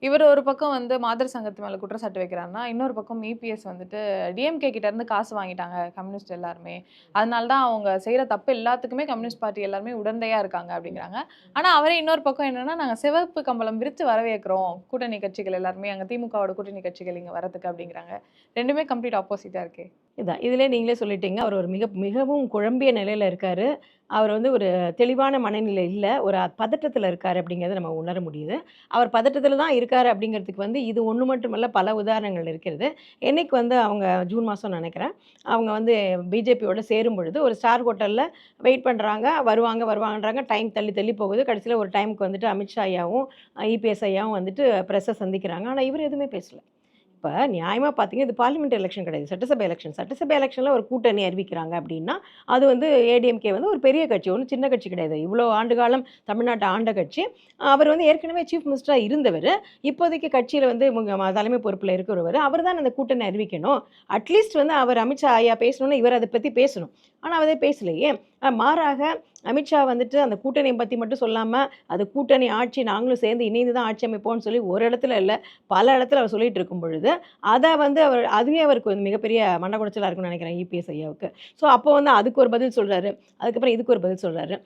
இவரு ஒரு பக்கம் வந்து மாதர் சங்கத்து மேல குற்றச்சாட்டு வைக்கிறார்ன்னா, இன்னொரு பக்கம் இபிஎஸ் வந்துட்டு டிஎம்கே கிட்ட இருந்து காசு வாங்கிட்டாங்க கம்யூனிஸ்ட் எல்லாருமே. அதனால தான் அவங்க செய்ற தப்பு எல்லாத்துக்குமே கம்யூனிஸ்ட் பார்ட்டி எல்லாருமே உடந்தையா இருக்காங்க அப்படிங்கிறாங்க. ஆனா அவரே இன்னொரு பக்கம் என்னன்னா, நாங்க சிவப்பு கம்பளம் விரிச்சு வரவேற்கிறோம். கூட்டணி கட்சிகள் எல்லாருமே அங்க திமுகவோட கூட்டணி கட்சிகள் இங்க வரதுக்கு அப்படிங்கிறாங்க. 2மே கம்ப்ளீட் ஆப்போசிட்டா இருக்கே. இதான். இதிலயே நீங்களே சொல்லிட்டீங்க. அவர் ஒரு மிகவும் குழம்பிய நிலையில இருக்காரு. அவர் வந்து ஒரு தெளிவான மனநிலை இல்ல. ஒரு பதட்டத்தில இருக்காரு அப்படிங்கிறத நம்ம உணர முடியுது. அவர் பதட்டத்தில தான் இருக்காரு அப்படிங்கிறதுக்கு வந்து இது ஒண்ணு மட்டுமல்ல, பல உதாரணங்கள் இருக்கிறது. என்னைக்கு வந்து அவங்க ஜூன் மாசம் நெனைக்கிறேன். அவங்க வந்து பிஜேபியோட சேரும் பொழுது ஒரு ஸ்டார் ஹோட்டல்ல வெயிட் பண்றாங்க. வருவாங்கன்றாங்க. டைம் தள்ளி தள்ளி போகுது. கடைசியில ஒரு டைம்க்கு வந்துட்டு அமித்ஷா ஐயாவும், இபிஎஸ் ஐயாவும் வந்துட்டு பிரஸ்ஸ சந்திக்கிறாங்க. ஆனா இவரு எதுவுமே பேசல. இப்ப நியாயமா பார்த்தீங்கன்னா, இது பார்லிமெண்ட் எலக்ஷன் கிடையாது. சட்டசபை எலக்ஷன். சட்டசபை எலக்ஷன்ல ஒரு கூட்டணி அறிவிக்கிறாங்க அப்டின்னா, அது வந்து ஏடிஎம்கே வந்து ஒரு பெரிய கட்சி. ஒண்ணும் சின்ன கட்சி கிடையாது. இவ்ளோ ஆண்டு காலம் தமிழ்நாட்ட ஆண்ட கட்சி. அவர் வந்து ஏற்கனவே சீஃப் மினிஸ்டரா இருந்தவரு. இப்போதைக்கு கட்சியில வந்து தலைமை பொறுப்புல இருக்கிறவரு. அவர் தான் அந்த கூட்டணி அறிவிக்கணும். அட்லீஸ்ட் வந்து அவர் அமித்ஷா ஐயா பேசணும்னா, இவர் அத பத்தி பேசணும். ஆனா அவரே பேசலையே. மாறாக அமித்ஷா வந்துட்டு அந்த கூட்டணிய பத்தி மட்டும் சொல்லாம, அது கூட்டணி ஆட்சி நாங்களும் சேர்ந்து இணைந்து தான் ஆட்சி அமைப்போம்னு சொல்லி ஒரு இடத்துல இல்ல, பல இடத்துல அவர் சொல்லிட்டு இருக்கும் பொழுது, அத வந்து அதுவே அவருக்கு வந்து மிகப்பெரிய மண்ட கொடச்சலா இருக்கும்னு நெனைக்கிறேன் இபிஎஸ் ஐயாவுக்கு. ஸோ அப்போ வந்து அதுக்கு ஒரு பதில் சொல்றாரு. அதுக்கப்புறம் இதுக்கு ஒரு பதில் சொல்றாரு.